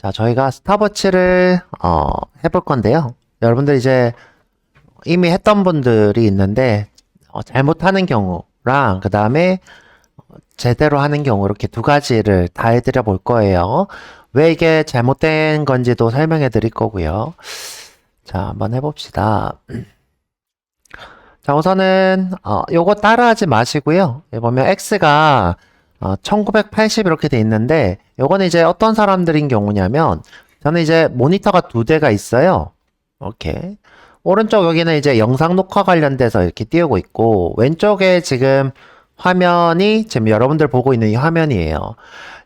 자, 저희가 스탑워치를 해볼 건데요. 여러분들 이제 이미 했던 분들이 있는데 잘못하는 경우랑 그 다음에 제대로 하는 경우 이렇게 두 가지를 다 해드려 볼 거예요. 왜 이게 잘못된 건지도 설명해 드릴 거고요. 자, 한번 해봅시다. 자, 우선은 요거 따라하지 마시고요. 여기 보면 X가 1980 이렇게 돼 있는데 요거는 이제 어떤 사람들인 경우냐면 저는 이제 모니터가 두 대가 있어요. 이렇게 오른쪽 여기는 이제 영상 녹화 관련돼서 이렇게 띄우고 있고 왼쪽에 지금 화면이 지금 여러분들 보고 있는 이 화면이에요.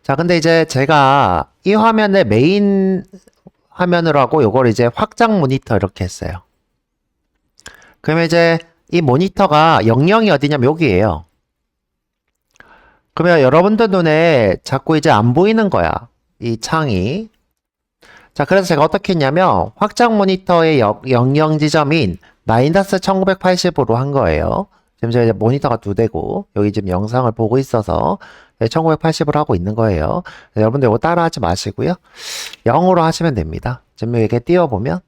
자, 근데 이제 제가 이 화면을 메인 화면으로 하고 요걸 이제 확장 모니터 이렇게 했어요. 그러면 이제 이 모니터가 영영이 어디냐면 여기에요. 그러면 여러분들 눈에 자꾸 이제 안 보이는 거야. 이 창이. 자, 그래서 제가 어떻게 했냐면 확장 모니터의 영영 지점인 마이너스 1980으로 한 거예요. 지금 제가 이제 모니터가 두 대고 여기 지금 영상을 보고 있어서 1980으로 하고 있는 거예요. 여러분들 이거 따라하지 마시고요. 0으로 하시면 됩니다. 지금 이렇게 띄워보면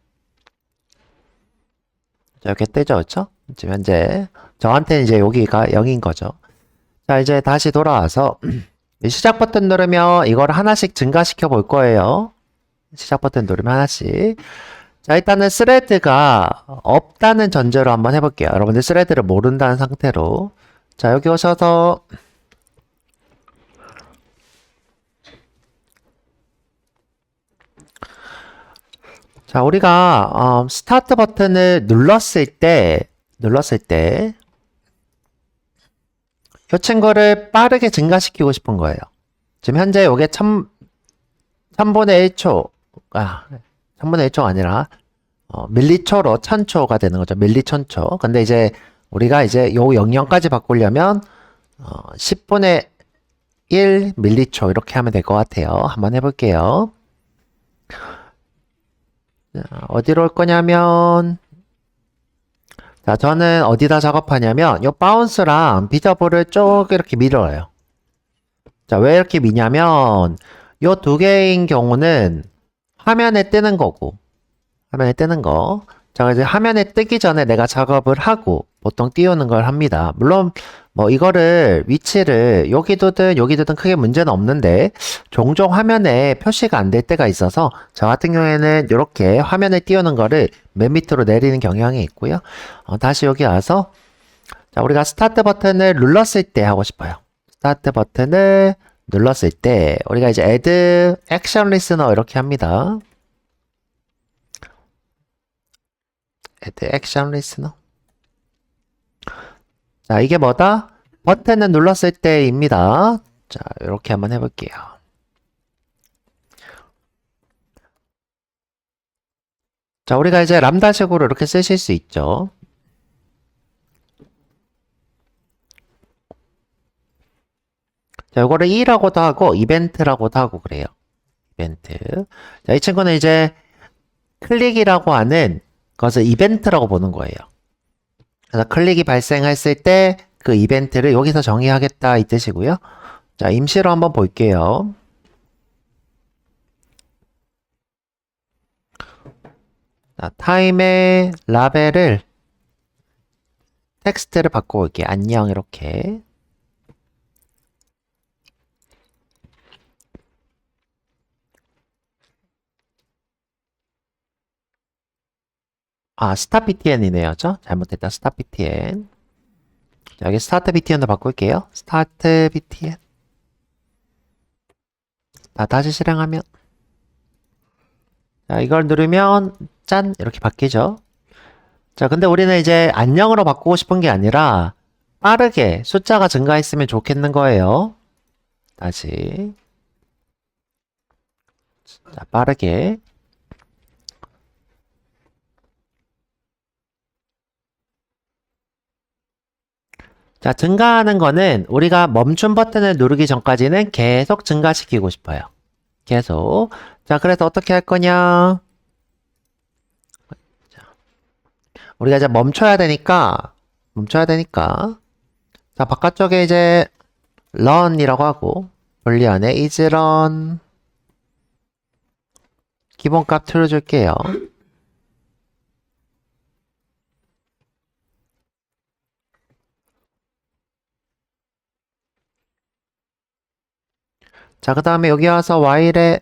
이렇게 뜨죠, 그렇죠? 지금 현재 저한테는 이제 여기가 0인 거죠. 자, 이제 다시 돌아와서 시작 버튼 누르면 이걸 하나씩 증가시켜 볼 거예요. 시작 버튼 누르면 하나씩. 자, 일단은 스레드가 없다는 전제로 한번 해볼게요. 여러분들 스레드를 모른다는 상태로. 자, 여기 오셔서 자, 우리가 스타트 버튼을 눌렀을 때 이 친구를 빠르게 증가시키고 싶은 거예요. 지금 현재 이게 1000분의 1초, 1000분의 1초가 아니라, 밀리초로 1000초가 되는 거죠. 밀리천초. 근데 이제, 우리가 이제 요 영영까지 바꾸려면, 10분의 1 밀리초 이렇게 하면 될 것 같아요. 한번 해볼게요. 자, 어디로 올 거냐면, 자, 저는 어디다 작업하냐면, 요 바운스랑 비저볼을 쭉 이렇게 밀어요. 자, 왜 이렇게 미냐면, 요 두 개인 경우는 화면에 뜨는 거고, 화면에 뜨는 거. 자, 이제 화면에 뜨기 전에 내가 작업을 하고, 보통 띄우는 걸 합니다. 물론, 뭐, 이거를, 위치를, 여기 두든 여기 두든 크게 문제는 없는데, 종종 화면에 표시가 안 될 때가 있어서, 저 같은 경우에는 이렇게 화면에 띄우는 거를 맨 밑으로 내리는 경향이 있고요. 다시 여기 와서, 자, 우리가 스타트 버튼을 눌렀을 때 하고 싶어요. 스타트 버튼을 눌렀을 때 우리가 이제 add action listener 이렇게 합니다. add action listener. 자, 이게 뭐다? 버튼을 눌렀을 때입니다. 자, 이렇게 한번 해볼게요. 자, 우리가 이제 람다식으로 이렇게 쓰실 수 있죠. 자, 이거를 E라고도 하고 이벤트라고도 하고 그래요. 이벤트. 자, 이 친구는 이제 클릭이라고 하는 것을 이벤트라고 보는 거예요. 그래서 클릭이 발생했을 때 그 이벤트를 여기서 정의하겠다 이 뜻이고요. 자, 임시로 한번 볼게요. 자, 타임의 라벨을 텍스트를 바꿔볼게요. 안녕 이렇게. 스타 btn이네요. 저 잘못했다. 스타 btn. 자, 여기 스타트 btn도 바꿀게요. 스타트 btn. 다시 실행하면. 자, 이걸 누르면 짠 이렇게 바뀌죠. 자, 근데 우리는 이제 안녕으로 바꾸고 싶은 게 아니라 빠르게 숫자가 증가했으면 좋겠는 거예요. 다시. 자, 빠르게. 자, 증가하는 거는 우리가 멈춤 버튼을 누르기 전까지는 계속 증가시키고 싶어요. 계속. 자, 그래서 어떻게 할 거냐? 우리가 이제 멈춰야 되니까. 자, 바깥쪽에 이제 run이라고 하고, 분리 안에 is run. 기본값 true 줄게요. 자, 그 다음에 여기 와서 while에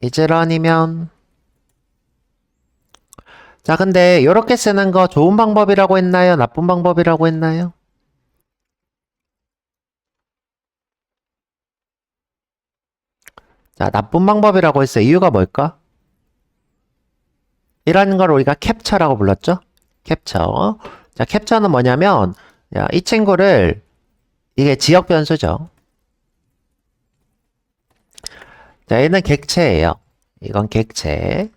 isrun이면 자, 근데 이렇게 쓰는 거 좋은 방법이라고 했나요? 나쁜 방법이라고 했나요? 자, 나쁜 방법이라고 했어요. 이유가 뭘까? 이라는 걸 우리가 캡처라고 불렀죠? 캡처. 자, 캡처는 뭐냐면 야, 이 친구를 이게 지역 변수죠. 자, 얘는 객체예요. 이건 객체.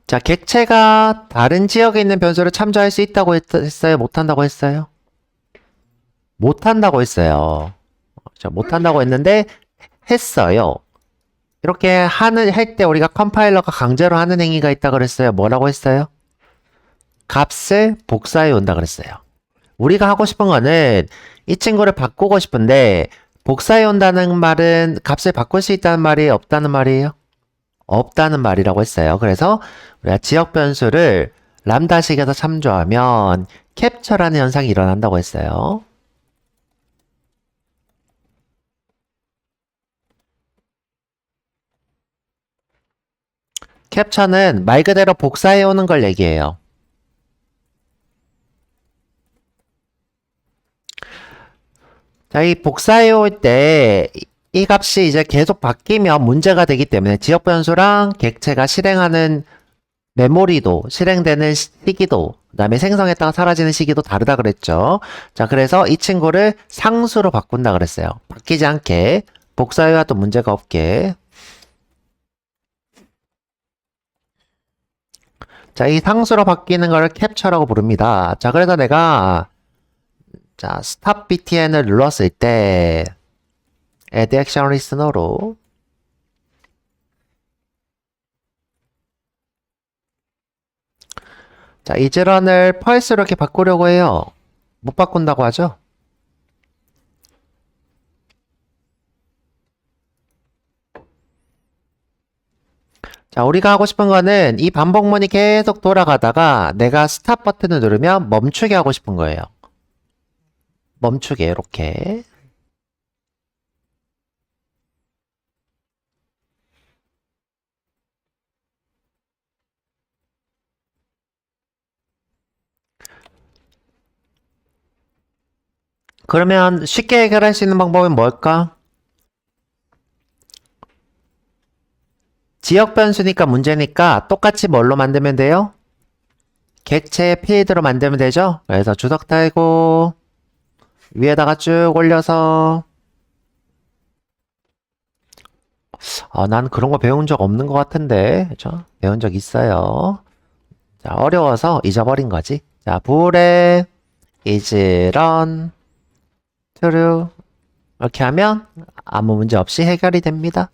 자, 객체가 다른 지역에 있는 변수를 참조할 수 있다고 했어요? 못한다고 했어요? 못한다고 했어요. 자, 못한다고 했는데 했어요. 이렇게 할 때 우리가 컴파일러가 강제로 하는 행위가 있다 그랬어요. 뭐라고 했어요? 값을 복사해 온다 그랬어요. 우리가 하고 싶은 거는 이 친구를 바꾸고 싶은데 복사해 온다는 말은 값을 바꿀 수 있다는 말이 없다는 말이에요? 없다는 말이라고 했어요. 그래서 우리가 지역 변수를 람다식에서 참조하면 캡처라는 현상이 일어난다고 했어요. 캡처는 말 그대로 복사해 오는 걸 얘기해요. 자, 이 복사해 올 때 이 값이 이제 계속 바뀌면 문제가 되기 때문에 지역 변수랑 객체가 실행하는 메모리도, 실행되는 시기도, 그 다음에 생성했다가 사라지는 시기도 다르다 그랬죠. 자, 그래서 이 친구를 상수로 바꾼다 그랬어요. 바뀌지 않게, 복사해와도 문제가 없게. 자, 이 상수로 바뀌는 걸 캡처라고 부릅니다. 자, 그래서 내가 자, stop btn을 눌렀을 때 add action listener로 자, isrun을 펄스로 이렇게 바꾸려고 해요. 못 바꾼다고 하죠? 자, 우리가 하고 싶은 거는 이 반복문이 계속 돌아가다가 내가 스탑 버튼을 누르면 멈추게 하고 싶은 거예요. 멈추게, 이렇게. 그러면 쉽게 해결할 수 있는 방법은 뭘까? 지역 변수니까 문제니까 똑같이 뭘로 만들면 돼요? 객체 필드로 만들면 되죠? 그래서 주석 달고 위에다가 쭉 올려서 난 그런 거 배운 적 없는 것 같은데 그죠? 배운 적 있어요. 자, 어려워서 잊어버린 거지. 자, 불에 is run true 이렇게 하면 아무 문제 없이 해결이 됩니다.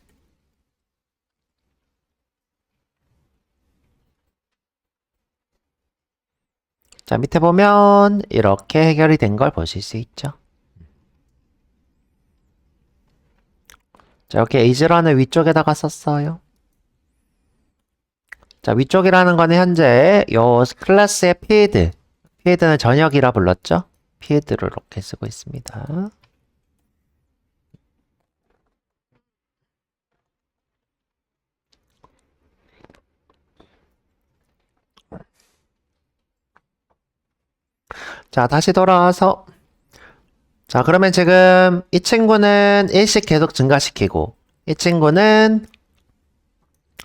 자, 밑에 보면 이렇게 해결이 된 걸 보실 수 있죠. 자, 이렇게 is라는 위쪽에다가 썼어요. 자, 위쪽이라는 거는 현재 요 클래스의 필드는 전역이라 불렀죠? 필드를 이렇게 쓰고 있습니다. 자, 다시 돌아와서 자, 그러면 지금 이 친구는 일씩 계속 증가시키고 이 친구는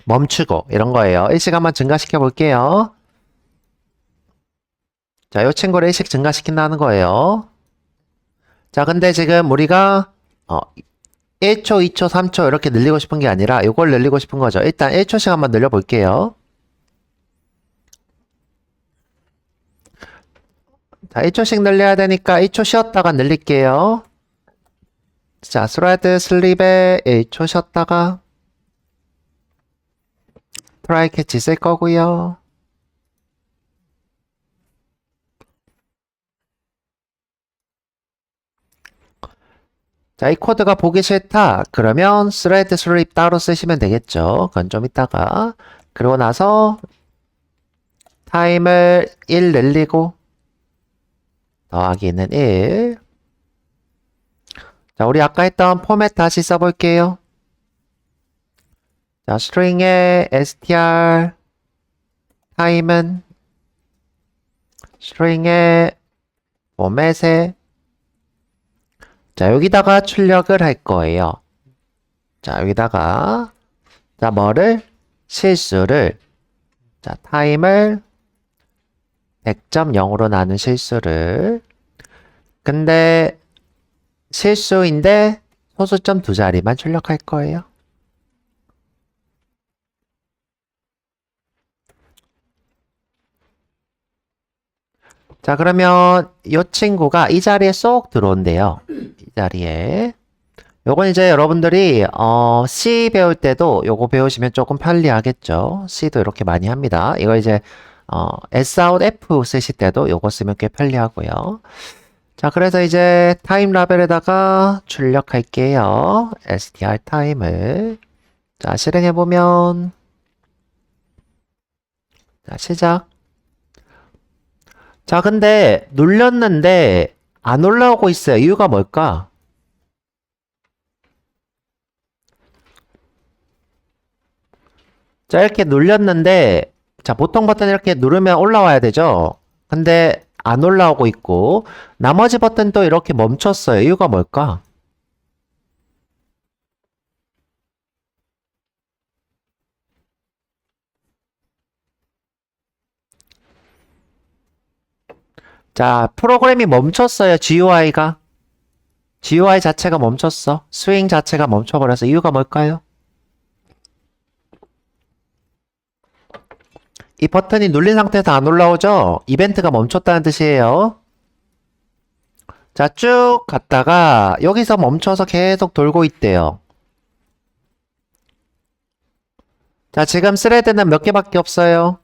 멈추고 이런 거예요. 일씩 한번 증가시켜 볼게요. 자, 이 친구를 일씩 증가시킨다는 거예요. 자, 근데 지금 우리가 1초, 2초, 3초 이렇게 늘리고 싶은 게 아니라 이걸 늘리고 싶은 거죠. 일단 1초씩 한번 늘려볼게요. 자, 1초씩 늘려야 되니까 1초 쉬었다가 늘릴게요. 자, 스레드 슬립에 1초 쉬었다가 트라이 캐치 쓸 거고요. 자, 이 코드가 보기 싫다. 그러면 thread sleep 따로 쓰시면 되겠죠. 그건 좀 이따가. 그러고 나서 타임을 1 늘리고 더하기는 1. 자, 우리 아까 했던 포맷 다시 써볼게요. 자, string의 str 타임은 string의 포맷에 자, 여기다가 출력을 할 거예요. 자, 여기다가 자, 뭐를? 실수를 자, 타임을 100.0으로 나눈 실수를 근데 실수인데 소수점 두 자리만 출력할 거예요. 자, 그러면 이 친구가 이 자리에 쏙 들어온대요. 이 자리에. 요건 이제 여러분들이 C 배울 때도 요거 배우시면 조금 편리하겠죠. C도 이렇게 많이 합니다. 이거 이제 S out F 쓰실 때도 요거 쓰면 꽤 편리하고요. 자, 그래서 이제 타임 라벨에다가 출력할게요. str 타임을. 자, 실행해보면 자, 시작. 자, 근데 눌렸는데 안 올라오고 있어요. 이유가 뭘까? 자, 이렇게 눌렸는데 자, 보통 버튼 이렇게 누르면 올라와야 되죠? 근데 안 올라오고 있고 나머지 버튼도 이렇게 멈췄어요. 이유가 뭘까? 자, 프로그램이 멈췄어요. GUI가. GUI 자체가 멈췄어. 스윙 자체가 멈춰버려서 이유가 뭘까요? 이 버튼이 눌린 상태에서 안 올라오죠? 이벤트가 멈췄다는 뜻이에요. 자, 쭉 갔다가 여기서 멈춰서 계속 돌고 있대요. 자, 지금 스레드는 몇 개밖에 없어요?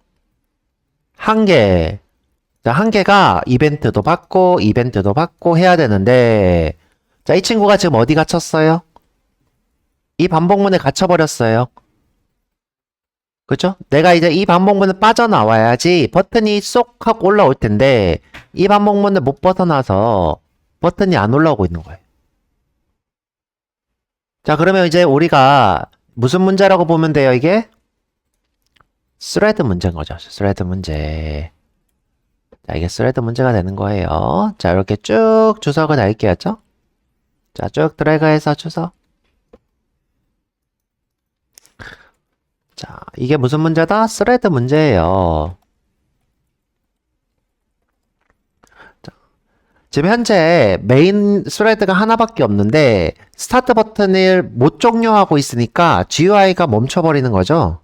한 개. 자, 한 개가 이벤트도 받고 해야 되는데 자, 이 친구가 지금 어디 갇혔어요? 이 반복문에 갇혀버렸어요. 그죠? 내가 이제 이 반복문을 빠져나와야지 버튼이 쏙 하고 올라올 텐데 이 반복문을 못 벗어나서 버튼이 안 올라오고 있는 거예요. 자, 그러면 이제 우리가 무슨 문제라고 보면 돼요, 이게? 스레드 문제인 거죠. 스레드 문제. 자, 이게 스레드 문제가 되는 거예요. 자, 이렇게 쭉 주석을 달게요. 자, 쭉 드래그해서 주석. 자, 이게 무슨 문제다? 스레드 문제예요. 자, 지금 현재 메인 스레드가 하나밖에 없는데 스타트 버튼을 못 종료하고 있으니까 GUI가 멈춰버리는 거죠.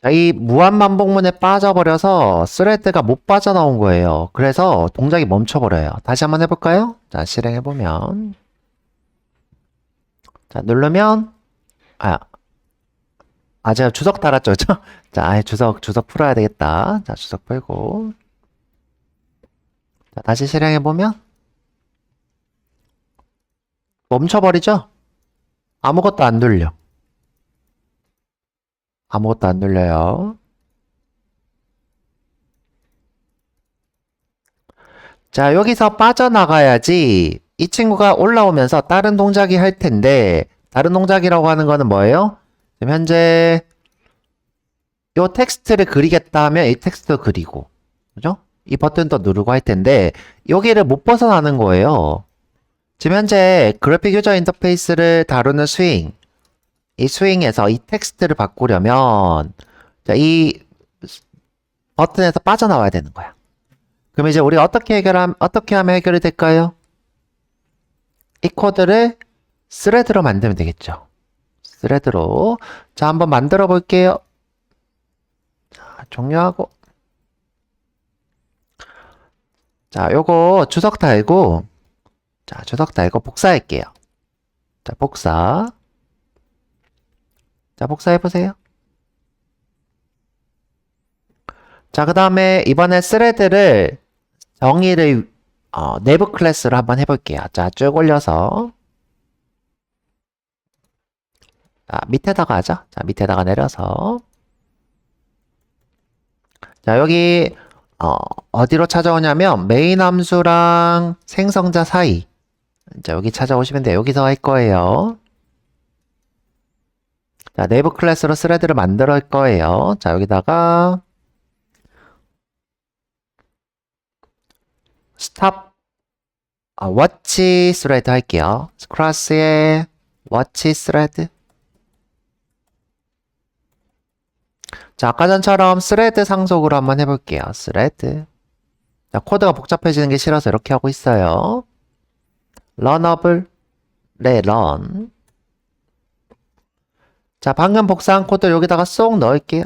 자, 이 무한반복문에 빠져버려서 스레드가 못 빠져나온 거예요. 그래서 동작이 멈춰버려요. 다시 한번 해볼까요? 자, 실행해보면. 자, 누르면, 제가 주석 달았죠, 그죠? 자, 주석 풀어야 되겠다. 자, 주석 풀고. 자, 다시 실행해보면. 멈춰버리죠? 아무것도 안 눌려. 아무것도 안 눌려요. 자, 여기서 빠져나가야지 이 친구가 올라오면서 다른 동작이 할 텐데 다른 동작이라고 하는 거는 뭐예요? 지금 현재 요 텍스트를 그리겠다 하면 이 텍스트 그리고 그죠? 이 버튼도 누르고 할 텐데 여기를 못 벗어나는 거예요. 지금 현재 그래픽 유저 인터페이스를 다루는 스윙 이 스윙에서 이 텍스트를 바꾸려면 자, 이 버튼에서 빠져나와야 되는 거야. 그럼 이제 우리가 어떻게 하면 해결이 될까요? 이 코드를 스레드로 만들면 되겠죠. 스레드로. 자, 한번 만들어 볼게요. 종료하고. 자, 요거 주석 달고, 자, 주석 달고 복사할게요. 자, 복사. 자, 복사해보세요. 자, 그 다음에 이번에 스레드를 정의를, 내부 클래스로 한번 해볼게요. 자, 쭉 올려서. 자, 밑에다가 하죠. 자, 밑에다가 내려서. 자, 여기, 어디로 찾아오냐면, 메인 함수랑 생성자 사이. 자, 여기 찾아오시면 돼요. 여기서 할 거예요. 자, 내부 클래스로 스레드를 만들 거예요. 자, 여기다가, 스탑, 워치 스레드 할게요. 클래스에 워치 스레드. 자, 아까 전처럼 스레드 상속으로 한번 해볼게요. 스레드. 자, 코드가 복잡해지는 게 싫어서 이렇게 하고 있어요. 런어블, 네, 런. 자, 방금 복사한 코드 여기다가 쏙 넣을게요.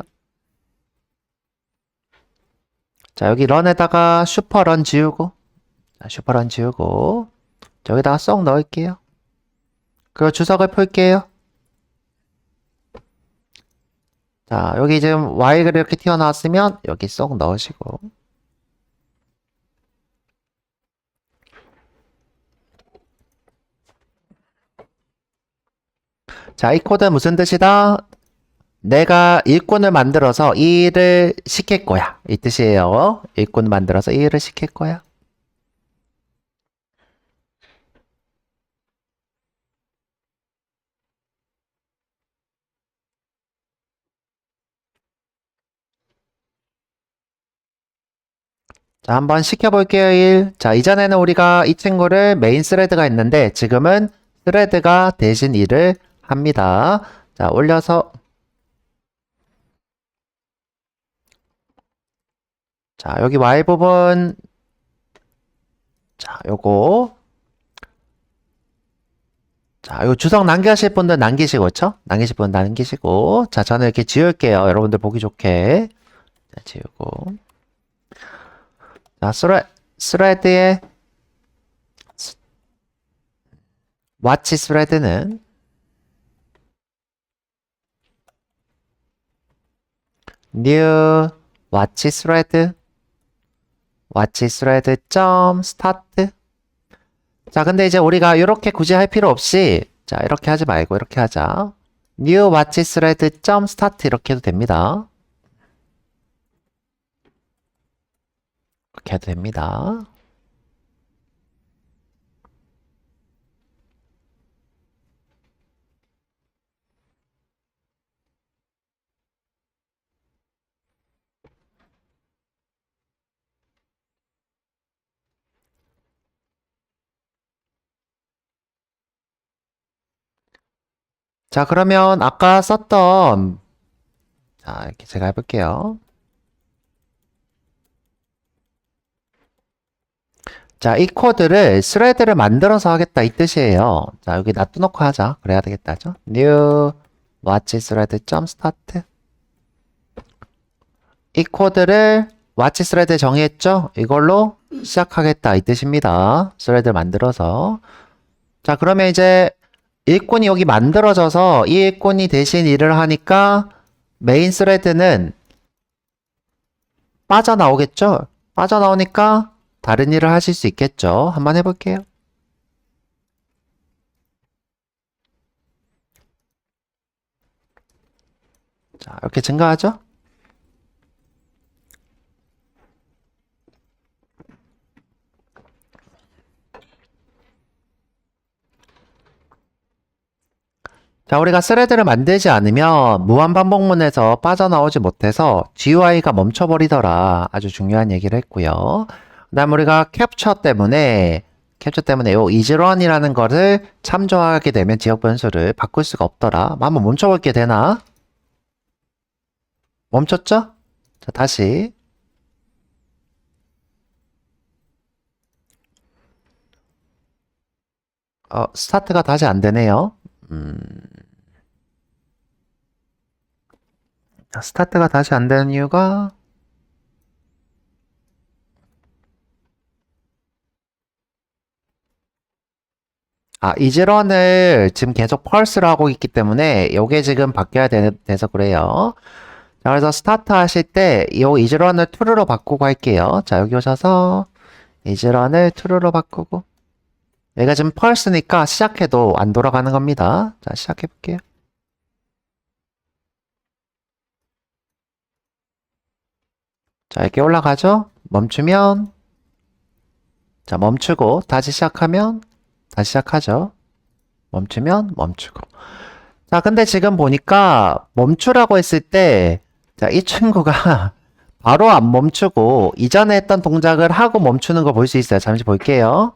자, 여기 런에다가 슈퍼런 지우고, 자, 슈퍼런 지우고, 자, 여기다가 쏙 넣을게요. 그리고 주석을 풀게요. 자, 여기 지금 Y가 이렇게 튀어나왔으면 여기 쏙 넣으시고. 자, 이 코드 무슨 뜻이다? 내가 일꾼을 만들어서 이 일을 시킬 거야. 이 뜻이에요. 일꾼을 만들어서 이 일을 시킬 거야. 자, 한번 시켜볼게요, 일. 자, 이전에는 우리가 이 친구를 메인 스레드가 있는데 지금은 스레드가 대신 일을 합니다. 자, 올려서. 자, 여기 Y 부분. 자, 요거. 자, 요 주석 남기실 분들 남기시고, 그쵸? 남기실 분 남기시고. 자, 저는 이렇게 지울게요. 여러분들 보기 좋게. 자, 지우고. 자, 스레드의 와치 스레드는 new watch thread watch thread 점 start. 자, 근데 이제 우리가 이렇게 굳이 할 필요 없이, 자, 이렇게 하지 말고 이렇게 하자. new watch thread 점 start 이렇게 해도 됩니다. 이렇게 해도 됩니다. 자, 그러면 아까 썼던, 자, 이렇게 제가 해볼게요. 자, 이 코드를 스레드를 만들어서 하겠다 이 뜻이에요. 자, 여기 놔둬놓고 하자. 그래야 되겠다죠. new watch thread 점 start. 이 코드를 watch thread 정의했죠? 이걸로 시작하겠다 이 뜻입니다. 스레드를 만들어서. 자, 그러면 이제 일꾼이 여기 만들어져서 이 일꾼이 대신 일을 하니까 메인 스레드는 빠져나오겠죠? 빠져나오니까 다른 일을 하실 수 있겠죠? 한번 해볼게요. 자, 이렇게 증가하죠? 자, 우리가 스레드를 만들지 않으면 무한반복문에서 빠져나오지 못해서 GUI가 멈춰버리더라. 아주 중요한 얘기를 했고요. 그 다음 우리가 캡처 때문에 요 이즈런이라는 거를 참조하게 되면 지역 변수를 바꿀 수가 없더라. 한번 멈춰볼게 되나? 멈췄죠? 자, 다시. 스타트가 다시 안 되네요. 스타트가 다시 안 되는 이유가 이즈런을 지금 계속 펄스를 하고 있기 때문에 요게 지금 바뀌어야 돼서 그래요. 자, 그래서 스타트 하실 때 요 이즈런을 true로 바꾸고 할게요. 자, 여기 오셔서 이즈런을 true로 바꾸고 얘가 지금 펄스니까 시작해도 안 돌아가는 겁니다. 자, 시작해 볼게요. 자, 이렇게 올라가죠? 멈추면 자, 멈추고 다시 시작하면 다시 시작하죠. 멈추면 멈추고. 자, 근데 지금 보니까 멈추라고 했을 때 자, 이 친구가 바로 안 멈추고 이전에 했던 동작을 하고 멈추는 거 볼 수 있어요. 잠시 볼게요.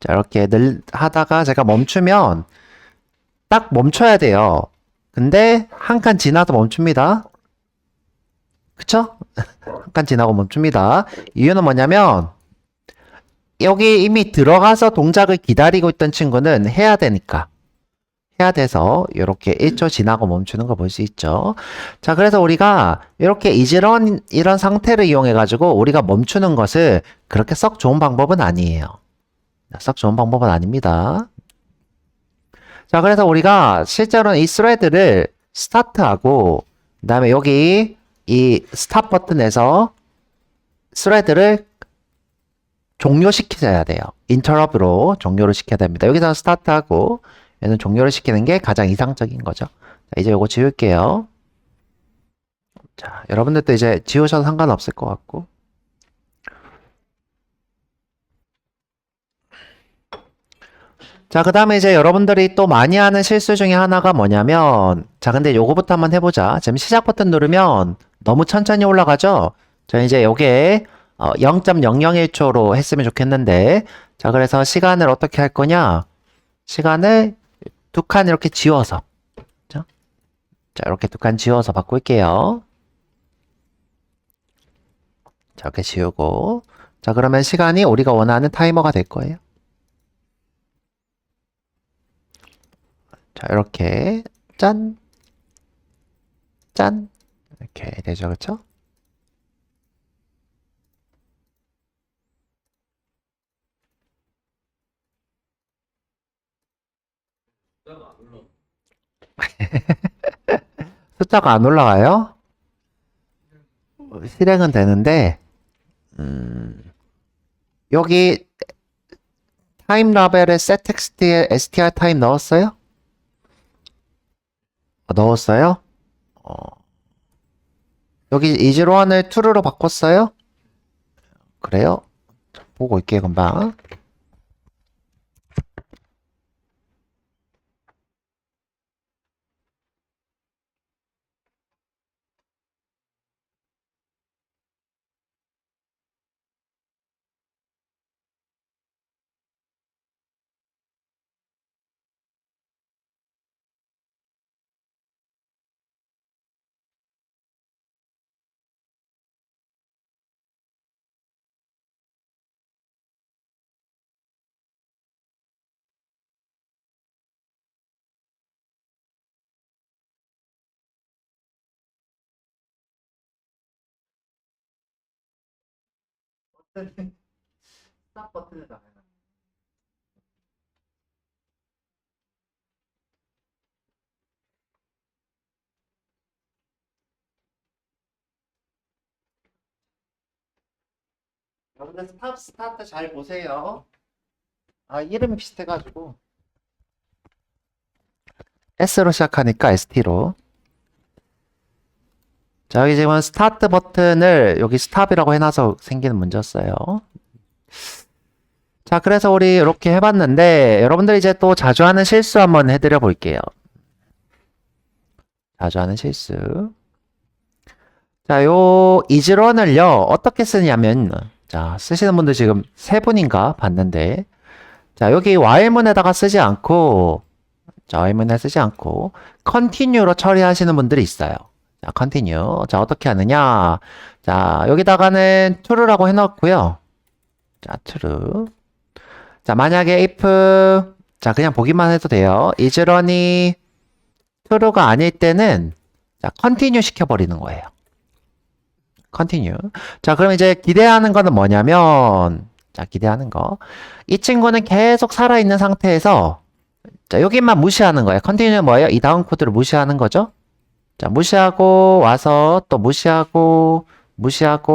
자, 이렇게 하다가 제가 멈추면 딱 멈춰야 돼요. 근데 한 칸 지나도 멈춥니다. 그쵸? 한 칸 지나고 멈춥니다. 이유는 뭐냐면 여기 이미 들어가서 동작을 기다리고 있던 친구는 해야 되니까. 해야 돼서 이렇게 1초 지나고 멈추는 거 볼 수 있죠. 자, 그래서 우리가 이렇게 이런 상태를 이용해 가지고 우리가 멈추는 것을 그렇게 썩 좋은 방법은 아니에요. 썩 좋은 방법은 아닙니다. 자, 그래서 우리가 실제로는 이 스레드를 스타트하고 그다음에 여기 이 스탑 버튼에서 스레드를 종료시켜야 돼요. 인터럽으로 종료를 시켜야 됩니다. 여기서 스타트하고 얘는 종료를 시키는 게 가장 이상적인 거죠. 자, 이제 요거 지울게요. 자, 여러분들도 이제 지우셔도 상관없을 것 같고. 자, 그 다음에 이제 여러분들이 또 많이 하는 실수 중에 하나가 뭐냐면, 자, 근데 요거부터 한번 해보자. 지금 시작 버튼 누르면 너무 천천히 올라가죠? 자, 이제 요게 0.001초로 했으면 좋겠는데, 자, 그래서 시간을 어떻게 할 거냐? 시간을 두 칸 이렇게 지워서. 자, 이렇게 두 칸 지워서 바꿀게요. 자, 이렇게 지우고. 자, 그러면 시간이 우리가 원하는 타이머가 될 거예요. 자, 이렇게 짠, 짠 이렇게 되죠, 그렇죠? 숫자가 안 올라가요? 실행은 되는데 여기 타임 라벨에 setText에 str 타임 넣었어요? 넣었어요? 여기 이즈로원을 true로 바꿨어요? 그래요? 보고 있게요, 금방. 스탑 버튼에다가 여러분들 스타트 잘 보세요. 이름이 비슷해가지고 S로 시작하니까 ST로. 자, 여기 지금 스타트 버튼을 여기 스탑이라고 해놔서 생기는 문제였어요. 자, 그래서 우리 이렇게 해봤는데 여러분들 이제 또 자주 하는 실수 한번 해드려 볼게요. 자주 하는 실수. 자, 요 이즈런을요 어떻게 쓰냐면 자, 쓰시는 분들 지금 세 분인가 봤는데 자, 여기 while문에다가 쓰지 않고 자, while문에 쓰지 않고 continue로 처리하시는 분들이 있어요. 자, continue. 자, 어떻게 하느냐? 자, 여기다가는 true라고 해놓고요. 자, true. 자, 만약에 if 자, 그냥 보기만 해도 돼요. is run이 true가 아닐 때는 자, 컨티뉴 시켜버리는 거예요. 컨티뉴. 자, 그럼 이제 기대하는 거는 뭐냐면, 자, 기대하는 거. 이 친구는 계속 살아있는 상태에서, 자, 여기만 무시하는 거예요. 컨티뉴는 뭐예요? 이 다음 코드를 무시하는 거죠? 자, 무시하고 와서 또 무시하고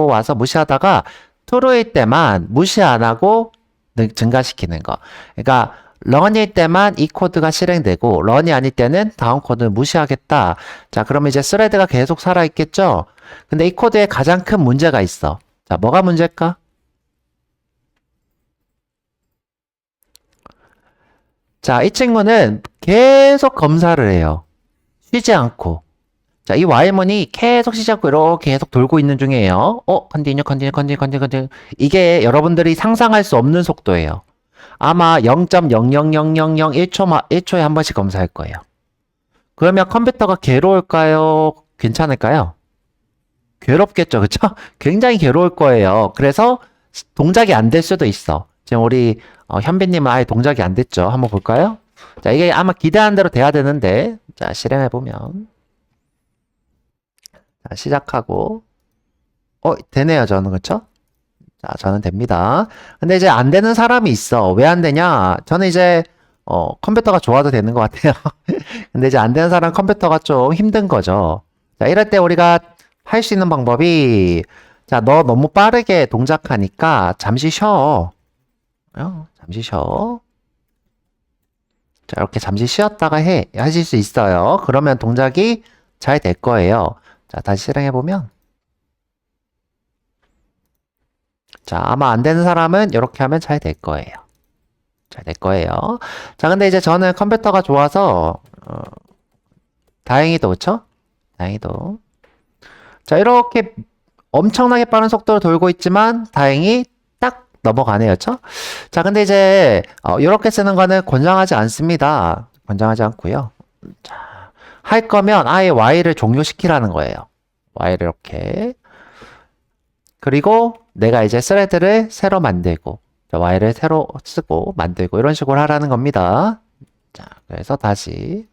와서 무시하다가 true일 때만 무시 안 하고 증가시키는 거. 그러니까 run일 때만 이 코드가 실행되고 run이 아닐 때는 다음 코드를 무시하겠다. 자, 그러면 이제 스레드가 계속 살아있겠죠? 근데 이 코드에 가장 큰 문제가 있어. 자, 뭐가 문제일까? 자, 이 친구는 계속 검사를 해요. 쉬지 않고. 자, 이 while문이 계속 쉬지 않고 이렇게 계속 돌고 있는 중이에요. continue. 이게 여러분들이 상상할 수 없는 속도예요. 아마 0.0000001초에 한 번씩 검사할 거예요. 그러면 컴퓨터가 괴로울까요? 괜찮을까요? 괴롭겠죠, 그쵸? 굉장히 괴로울 거예요. 그래서 동작이 안 될 수도 있어. 지금 우리 현빈님은 아예 동작이 안 됐죠. 한번 볼까요? 자, 이게 아마 기대한 대로 돼야 되는데, 자, 실행해보면. 자, 시작하고. 되네요, 저는, 그쵸? 자, 저는 됩니다. 근데 이제 안 되는 사람이 있어. 왜 안 되냐? 저는 이제, 컴퓨터가 좋아도 되는 것 같아요. 근데 이제 안 되는 사람 컴퓨터가 좀 힘든 거죠. 자, 이럴 때 우리가 할 수 있는 방법이, 자, 너 너무 빠르게 동작하니까 잠시 쉬어. 잠시 쉬어. 자, 이렇게 잠시 쉬었다가 하실 수 있어요. 그러면 동작이 잘 될 거예요. 자, 다시 실행해보면. 자, 아마 안 되는 사람은 이렇게 하면 잘 될 거예요. 잘 될 거예요. 자, 근데 이제 저는 컴퓨터가 좋아서, 다행히도, 그쵸? 다행히도. 자, 이렇게 엄청나게 빠른 속도로 돌고 있지만, 다행히 딱 넘어가네요. 그쵸? 자, 근데 이제, 이렇게 쓰는 거는 권장하지 않습니다. 권장하지 않고요. 자, 할 거면 아예 while을 종료시키라는 거예요. while을 이렇게. 그리고 내가 이제 스레드를 새로 만들고, 자, while을 새로 쓰고 만들고 이런 식으로 하라는 겁니다. 자, 그래서 다시.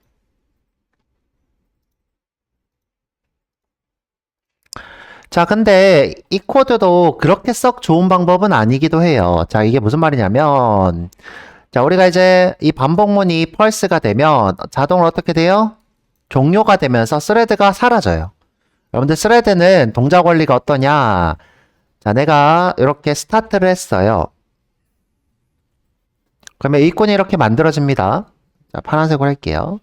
자, 근데 이 코드도 그렇게 썩 좋은 방법은 아니기도 해요. 자, 이게 무슨 말이냐면, 자, 우리가 이제 이 반복문이 펄스가 되면 자동으로 어떻게 돼요? 종료가 되면서 스레드가 사라져요. 여러분들 스레드는 동작 원리가 어떠냐? 자, 내가 이렇게 스타트를 했어요. 그러면 일꾼이 이렇게 만들어집니다. 자, 파란색으로 할게요.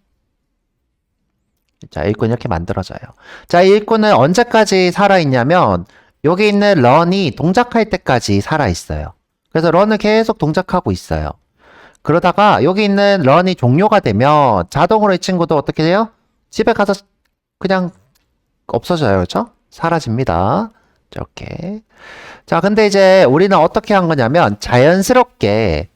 자, 일꾼이 이렇게 만들어져요. 자, 이 일꾼은 언제까지 살아있냐면 여기 있는 런이 동작할 때까지 살아있어요. 그래서 런을 계속 동작하고 있어요. 그러다가 여기 있는 런이 종료가 되면 자동으로 이 친구도 어떻게 돼요? 집에 가서 그냥 없어져요. 그렇죠? 사라집니다. 이렇게. 자, 근데 이제 우리는 어떻게 한 거냐면 자연스럽게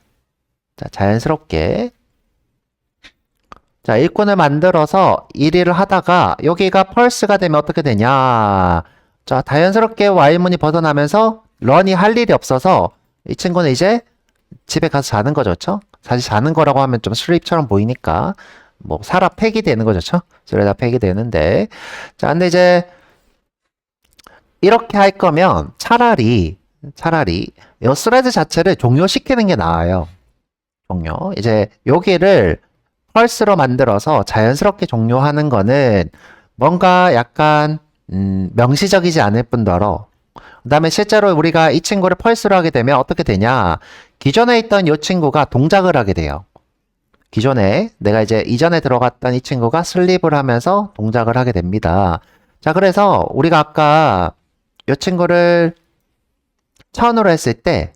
자, 일꾼을 만들어서 1위를 하다가 여기가 펄스가 되면 어떻게 되냐? 자, 자연스럽게 while문이 벗어나면서 런이 할 일이 없어서 이 친구는 이제 집에 가서 자는 거죠. 그렇죠? 사실 자는 거라고 하면 좀 슬립처럼 보이니까 뭐 살아 폐기되는 거죠. 그렇죠? 그래다 폐기되는데 자, 근데 이제 이렇게 할 거면 차라리 이 스레드 자체를 종료시키는 게 나아요. 종료. 이제 여기를 펄스로 만들어서 자연스럽게 종료하는 거는 뭔가 약간 명시적이지 않을 뿐더러 그 다음에 실제로 우리가 이 친구를 펄스로 하게 되면 어떻게 되냐? 기존에 있던 이 친구가 동작을 하게 돼요. 기존에 내가 이제 이전에 들어갔던 이 친구가 슬립을 하면서 동작을 하게 됩니다. 자, 그래서 우리가 아까 이 친구를 1000으로 했을 때,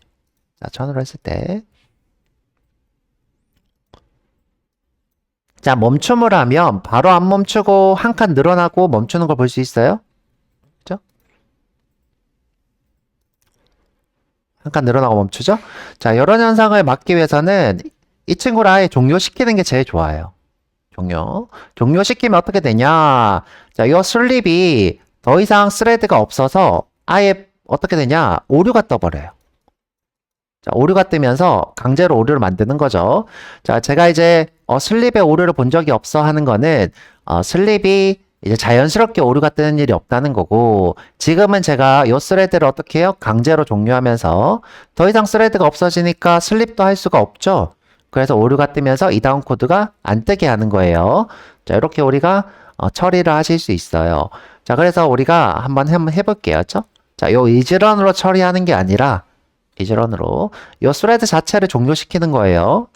자, 1000으로 했을 때, 자, 멈춤을 하면 바로 안 멈추고 한 칸 늘어나고 멈추는 걸 볼 수 있어요? 그죠? 한 칸 늘어나고 멈추죠? 자, 이런 현상을 막기 위해서는 이 친구를 아예 종료시키는 게 제일 좋아요. 종료시키면 어떻게 되냐? 자, 이 슬립이 더 이상 스레드가 없어서 아예 어떻게 되냐? 오류가 떠버려요. 자, 오류가 뜨면서 강제로 오류를 만드는 거죠. 자, 제가 이제 슬립의 오류를 본 적이 없어 하는 거는 슬립이 이제 자연스럽게 오류가 뜨는 일이 없다는 거고, 지금은 제가 이 스레드를 어떻게 해요? 강제로 종료하면서 더 이상 스레드가 없어지니까 슬립도 할 수가 없죠. 그래서 오류가 뜨면서 이 다음 코드가 안 뜨게 하는 거예요. 자, 이렇게 우리가 처리를 하실 수 있어요. 자, 그래서 우리가 한번 해볼게요. 죠? 자, 요 이즈런으로 처리하는 게 아니라 이즈런으로 요 스레드 자체를 종료시키는 거예요.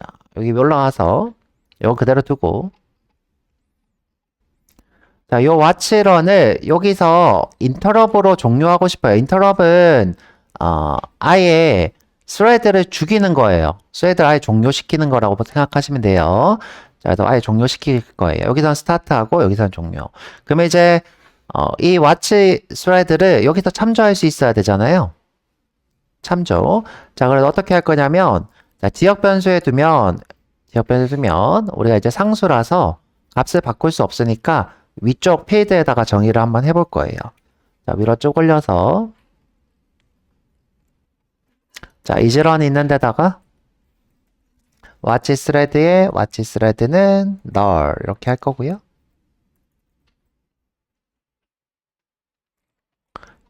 자, 여기 올라와서 이거 그대로 두고, 자, 요 왓츠런을 여기서 인터럽으로 종료하고 싶어요. 인터럽은 아예 스레드를 죽이는 거예요. 스레드를 아예 종료시키는 거라고 생각하시면 돼요. 자, 그래서 아예 종료시킬 거예요. 여기선 스타트하고 여기선 종료. 그러면 이제 이 왓츠 스레드를 여기서 참조할 수 있어야 되잖아요. 참조. 자, 그래서 어떻게 할 거냐면, 자, 지역 변수에 두면 우리가 이제 상수라서 값을 바꿀 수 없으니까 위쪽 필드에다가 정의를 한번 해볼 거예요. 자, 위로 쭉 올려서, 자, 이즈런이 있는 데다가 왓치 스레드에 왓치 스레드는 null 이렇게 할 거고요.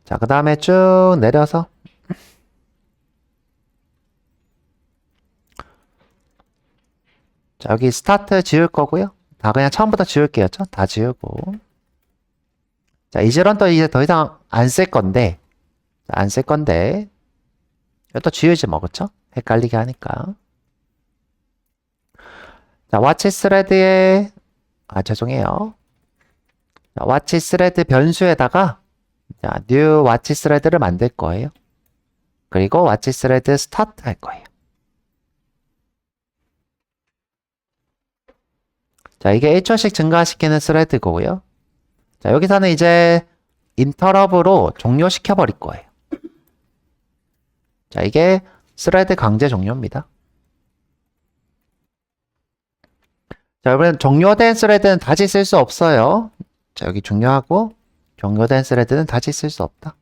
자, 그 다음에 쭉 내려서 자, 여기 스타트 지울 거고요. 다 그냥 처음부터 지울게요. 다 지우고. 자, 이즈런 또 이제 더 이상 안 쓸 건데, 안 쓸 건데, 또 지우지 뭐, 그쵸? 헷갈리게 하니까. 자, 왓치 스레드에, 죄송해요. 자, 왓치 스레드 변수에다가, 자, new 왓치 스레드를 만들 거예요. 그리고 왓치 스레드 스타트 할 거예요. 자, 이게 1초씩 증가시키는 스레드고요. 자, 여기서는 이제 인터럽으로 종료시켜 버릴 거예요. 자, 이게 스레드 강제 종료입니다. 자, 여러분 종료된 스레드는 다시 쓸 수 없어요. 자, 여기 종료하고 종료된 스레드는 다시 쓸 수 없다.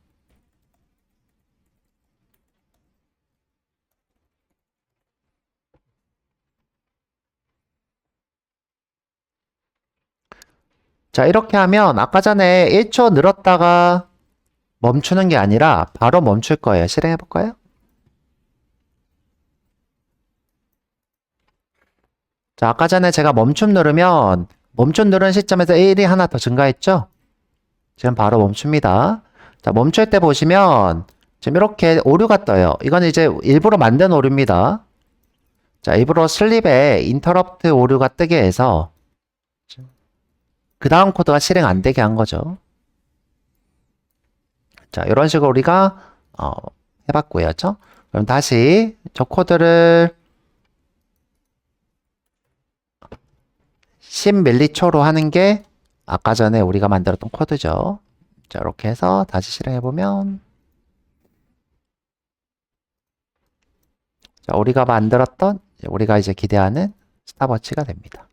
자, 이렇게 하면 아까 전에 1초 늘었다가 멈추는 게 아니라 바로 멈출 거예요. 실행해 볼까요? 자, 아까 전에 제가 멈춤 누르면 멈춤 누른 시점에서 1이 하나 더 증가했죠? 지금 바로 멈춥니다. 자, 멈출 때 보시면 지금 이렇게 오류가 떠요. 이건 이제 일부러 만든 오류입니다. 자, 일부러 슬립에 인터럽트 오류가 뜨게 해서 그 다음 코드가 실행 안 되게 한 거죠. 자, 이런 식으로 우리가 해봤고요. 그렇죠? 그럼 다시 저 코드를 10밀리초로 하는 게 아까 전에 우리가 만들었던 코드죠. 자, 이렇게 해서 다시 실행해보면 자, 우리가 이제 기대하는 스탑워치가 됩니다.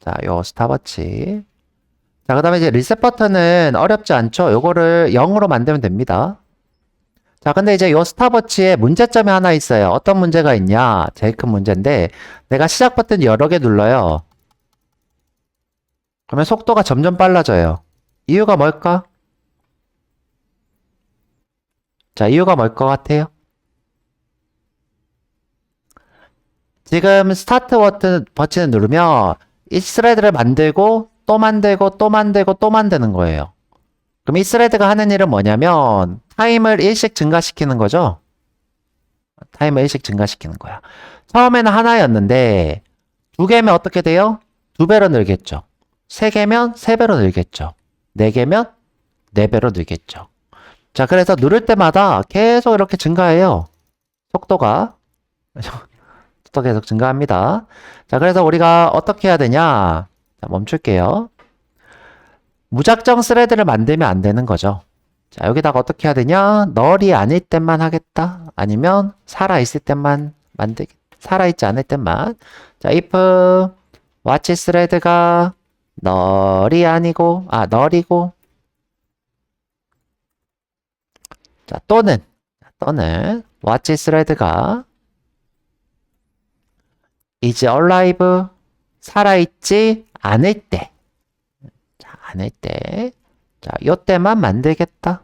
자, 요 스탑워치. 자, 그 다음에 이제 리셋 버튼은 어렵지 않죠? 요거를 0으로 만들면 됩니다. 자, 근데 이제 요 스탑워치에 문제점이 하나 있어요. 어떤 문제가 있냐? 제일 큰 문제인데, 내가 시작 버튼 여러 개 눌러요. 그러면 속도가 점점 빨라져요. 이유가 뭘까? 자, 이유가 뭘 것 같아요? 지금 스타트 버튼을 누르면 이 스레드를 만들고 또 만들고 또 만들고 또 만드는 거예요. 그럼 이 스레드가 하는 일은 뭐냐면 타임을 1씩 증가시키는 거죠. 타임을 1씩 증가시키는 거야. 처음에는 하나였는데 두 개면 어떻게 돼요? 두 배로 늘겠죠. 세 개면 세 배로 늘겠죠. 네 개면 네 배로 늘겠죠. 자, 그래서 누를 때마다 계속 이렇게 증가해요. 속도가. 속도가 계속 증가합니다. 자, 그래서 우리가 어떻게 해야 되냐? 자, 멈출게요. 무작정 스레드를 만들면 안 되는 거죠. 자, 여기다가 어떻게 해야 되냐? 널이 아닐 때만 하겠다. 아니면 살아있을 때만 살아있지 않을 때만. 자, if watch 스레드가 널이 아니고, 널이고, 자, 또는 watch 스레드가 is alive, 살아있지 않을 때. 자, 않을 때. 자, 요 때만 만들겠다.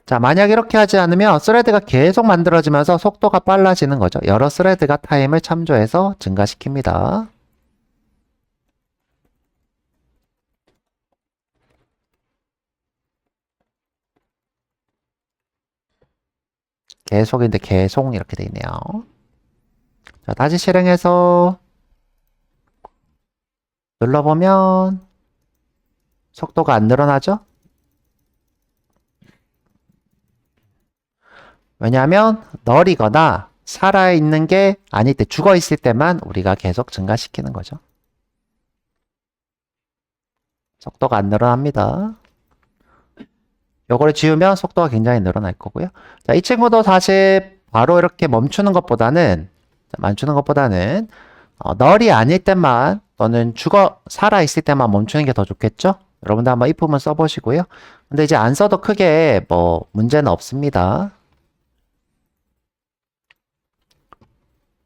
자, 만약 이렇게 하지 않으면 스레드가 계속 만들어지면서 속도가 빨라지는 거죠. 여러 스레드가 타임을 참조해서 증가시킵니다. 계속인데 계속 이렇게 돼 있네요. 자, 다시 실행해서 눌러보면 속도가 안 늘어나죠? 왜냐하면 널이거나 살아있는 게 아닐 때, 죽어있을 때만 우리가 계속 증가시키는 거죠. 속도가 안 늘어납니다. 요거를 지우면 속도가 굉장히 늘어날 거고요. 자, 이 친구도 사실 바로 이렇게 멈추는 것보다는 널이 아닐 때만 또는 살아있을 때만 멈추는 게 더 좋겠죠? 여러분들 한번 if만 써보시고요. 근데 이제 안 써도 크게 뭐 문제는 없습니다.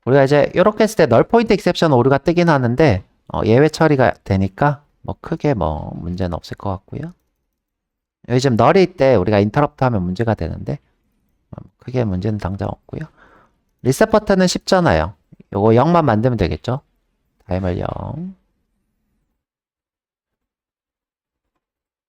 우리가 이제 이렇게 했을 때 널 포인트 익셉션 오류가 뜨긴 하는데 예외 처리가 되니까 뭐 크게 뭐 문제는 없을 것 같고요. 여기 지금 널일 때 우리가 인터럽트 하면 문제가 되는데 크게 문제는 당장 없고요. 리셋 버튼은 쉽잖아요. 요거 0만 만들면 되겠죠? 타이머 0.